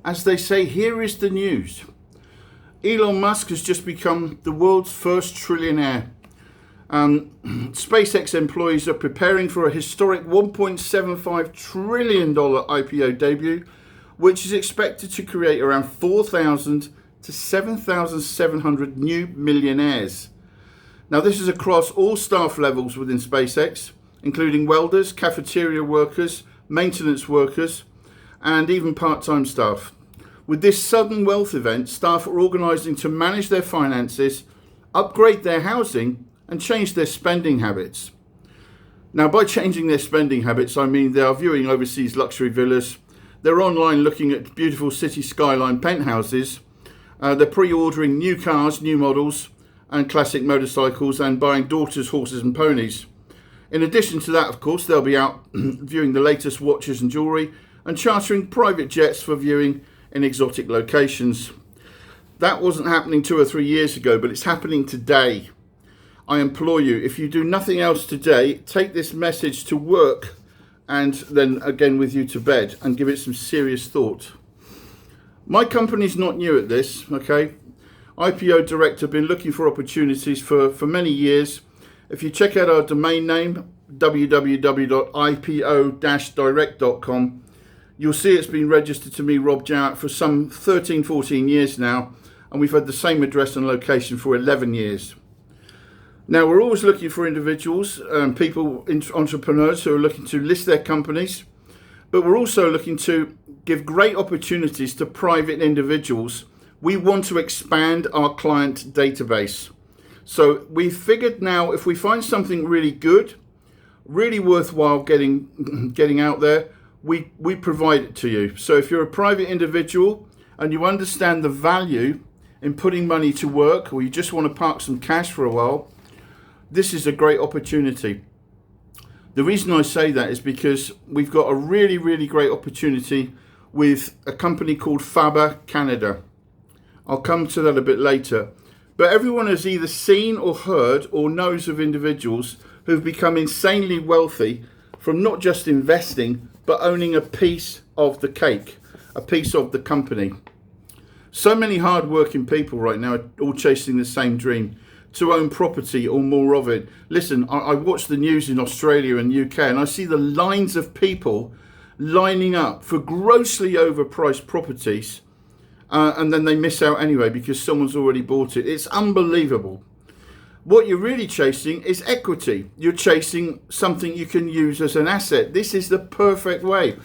As they say, here is the news. Elon Musk has just become the world's first trillionaire. SpaceX employees are preparing for a historic $1.75 trillion IPO debut, which is expected to create around 4,000 to 7,700 new millionaires. Now, this is across all staff levels within SpaceX, including welders, cafeteria workers, maintenance workers, and even part-time staff. With this sudden wealth event, staff are organising to manage their finances, upgrade their housing, and change their spending habits. Now, by changing their spending habits, I mean they are viewing overseas luxury villas, they're online looking at beautiful city skyline penthouses, they're pre-ordering new cars, new models, and classic motorcycles, and buying daughters' horses and ponies. In addition to that, of course, they'll be out viewing the latest watches and jewellery, and chartering private jets for viewing in exotic locations. That wasn't happening 2 or 3 years ago, but it's happening today. I implore you, if you do nothing else today, take this message to work and then again with you to bed and give it some serious thought. My company's not new at this, okay? IPO Direct have been looking for opportunities for many years. If you check out our domain name, www.ipo-direct.com, you'll see it's been registered to me, Rob Jowett, for some 13, 14 years now, and we've had the same address and location for 11 years. Now, we're always looking for individuals, people, entrepreneurs who are looking to list their companies, but we're also looking to give great opportunities to private individuals. We want to expand our client database. So we've figured now, if we find something really good, really worthwhile getting out there, we provide it to you. So if you're a private individual and you understand the value in putting money to work, or you just want to park some cash for a while, this is a great opportunity. The reason I say that is because we've got a really, really great opportunity with a company called Faber Canada. I'll come to that a bit later. But everyone has either seen or heard or knows of individuals who've become insanely wealthy from not just investing, but owning a piece of the cake, a piece of the company. So many hard-working people right now are all chasing the same dream, to own property or more of it. Listen, I watch the news in Australia and UK, and I see the lines of people lining up for grossly overpriced properties, and then they miss out anyway because someone's already bought it. It's unbelievable. What you're really chasing is equity. You're chasing something you can use as an asset. This is the perfect way.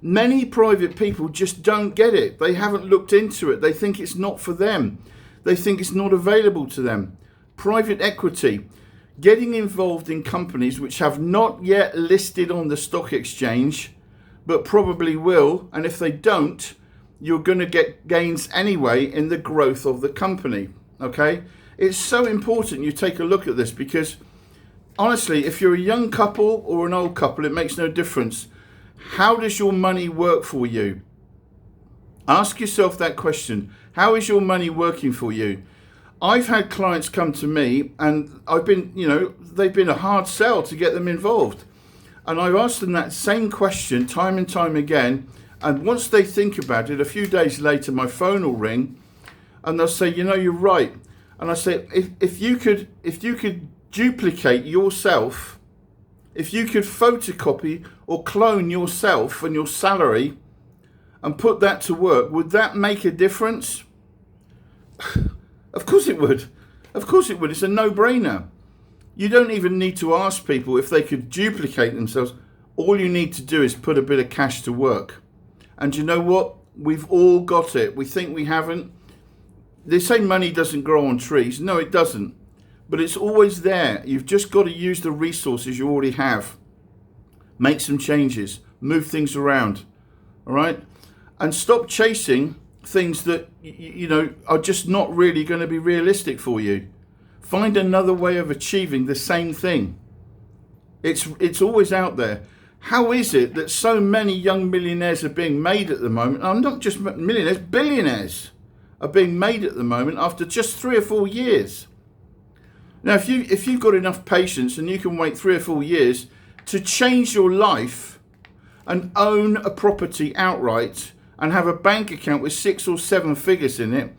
Many private people just don't get it. They haven't looked into it. They think it's not for them. They think it's not available to them. Private equity, getting involved in companies which have not yet listed on the stock exchange, but probably will. And if they don't, you're going to get gains anyway in the growth of the company. Okay? It's so important you take a look at this, because honestly, if you're a young couple or an old couple, it makes no difference. How does your money work for you? Ask yourself that question. How is your money working for you? I've had clients come to me and they've been a hard sell to get them involved. And I've asked them that same question time and time again. And once they think about it, a few days later, my phone will ring and they'll say, you're right. And I say, if you could duplicate yourself, if you could photocopy or clone yourself and your salary and put that to work, would that make a difference? Of course it would. Of course it would. It's a no-brainer. You don't even need to ask people if they could duplicate themselves. All you need to do is put a bit of cash to work. And you know what? We've all got it. We think we haven't. They say money doesn't grow on trees. No, it doesn't. But it's always there. You've just got to use the resources you already have. Make some changes. Move things around. All right? And stop chasing things that are just not really going to be realistic for you. Find another way of achieving the same thing. It's always out there. How is it that so many young millionaires are being made at the moment? I'm not just millionaires, billionaires are being made at the moment after just 3 or 4 years. Now, if you've got enough patience and you can wait 3 or 4 years to change your life and own a property outright and have a bank account with 6 or 7 figures in it,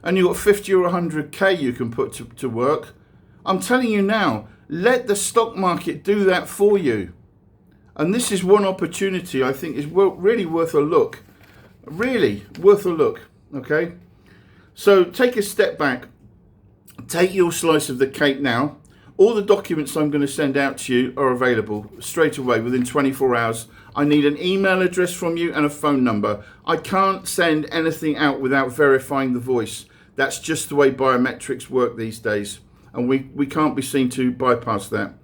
and you've got 50 or 100k you can put to work. I'm telling you now, let the stock market do that for you. And this is one opportunity I think is really worth a look. Really worth a look, okay? So take a step back. Take your slice of the cake now. All the documents I'm going to send out to you are available straight away within 24 hours. I need an email address from you and a phone number. I can't send anything out without verifying the voice. That's just the way biometrics work these days. And we can't be seen to bypass that.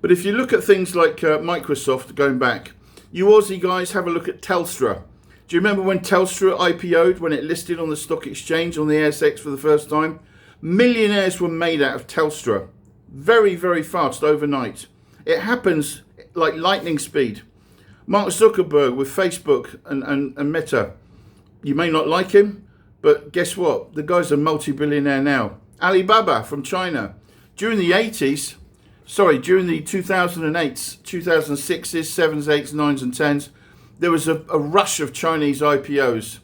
But if you look at things like Microsoft, going back, you Aussie guys have a look at Telstra. Do you remember when Telstra IPO'd, when it listed on the stock exchange, on the ASX for the first time? Millionaires were made out of Telstra. Very, very fast overnight. It happens like lightning speed. Mark Zuckerberg with Facebook and Meta. You may not like him, but guess what? The guy's a multi-billionaire now. Alibaba from China. During the 2008s, 2006s, 7s, 8s, 9s and 10s, there was a rush of Chinese IPOs.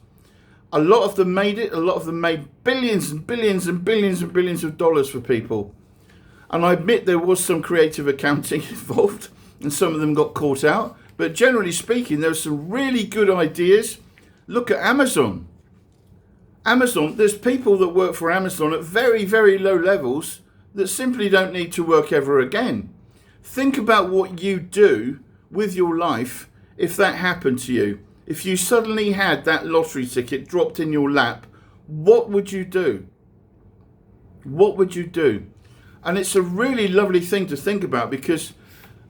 A lot of them made it. A lot of them made billions and billions and billions and billions of dollars for people. And I admit there was some creative accounting involved and some of them got caught out. But generally speaking, there were some really good ideas. Look at Amazon. Amazon, there's people that work for Amazon at very, very low levels that simply don't need to work ever again. Think about what you do with your life if that happened to you. If you suddenly had that lottery ticket dropped in your lap, what would you do? What would you do? And it's a really lovely thing to think about, because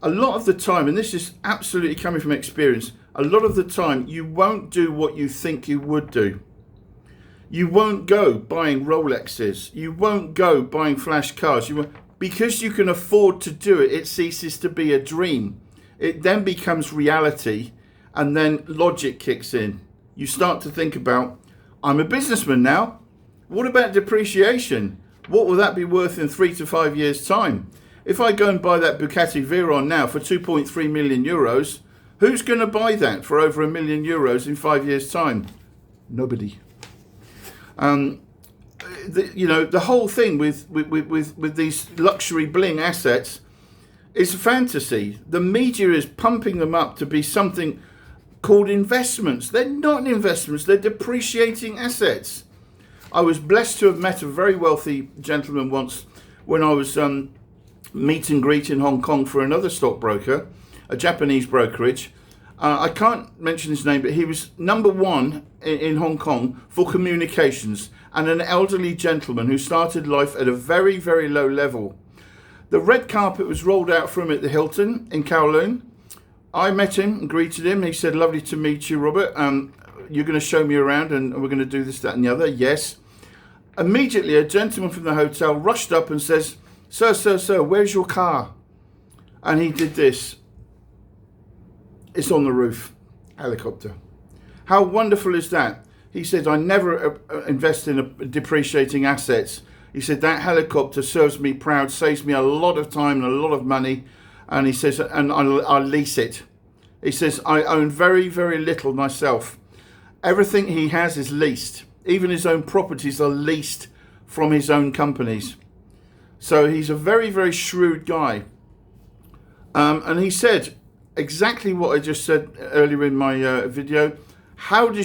a lot of the time, and this is absolutely coming from experience, a lot of the time you won't do what you think you would do. You won't go buying Rolexes. You won't go buying flash cars. Because you can afford to do it, it ceases to be a dream. It then becomes reality, and then logic kicks in. You start to think about, I'm a businessman now. What about depreciation? What will that be worth in 3 to 5 years' time? If I go and buy that Bugatti Veyron now for 2.3 million euros, who's going to buy that for over €1 million in 5 years' time? Nobody. The whole thing with these luxury bling assets is a fantasy. The media is pumping them up to be something called investments. They're not investments, they're depreciating assets. I was blessed to have met a very wealthy gentleman once when I was meet and greet in Hong Kong for another stockbroker, a Japanese brokerage. I can't mention his name, but he was number one in Hong Kong for communications, and an elderly gentleman who started life at a very, very low level. The red carpet was rolled out for him at the Hilton in Kowloon. I met him and greeted him. He said, "Lovely to meet you, Robert. You're going to show me around and we're going to do this, that and the other." Yes. Immediately, a gentleman from the hotel rushed up and says, Sir, where's your car?" And he did this. "It's on the roof." Helicopter. How wonderful is that? He said, "I never invest in depreciating assets." He said, "That helicopter serves me proud, saves me a lot of time and a lot of money." And he says, "And I lease it." He says, "I own very, very little myself." Everything he has is leased. Even his own properties are leased from his own companies. So he's a very, very shrewd guy. And he said exactly what I just said earlier in my video. How does your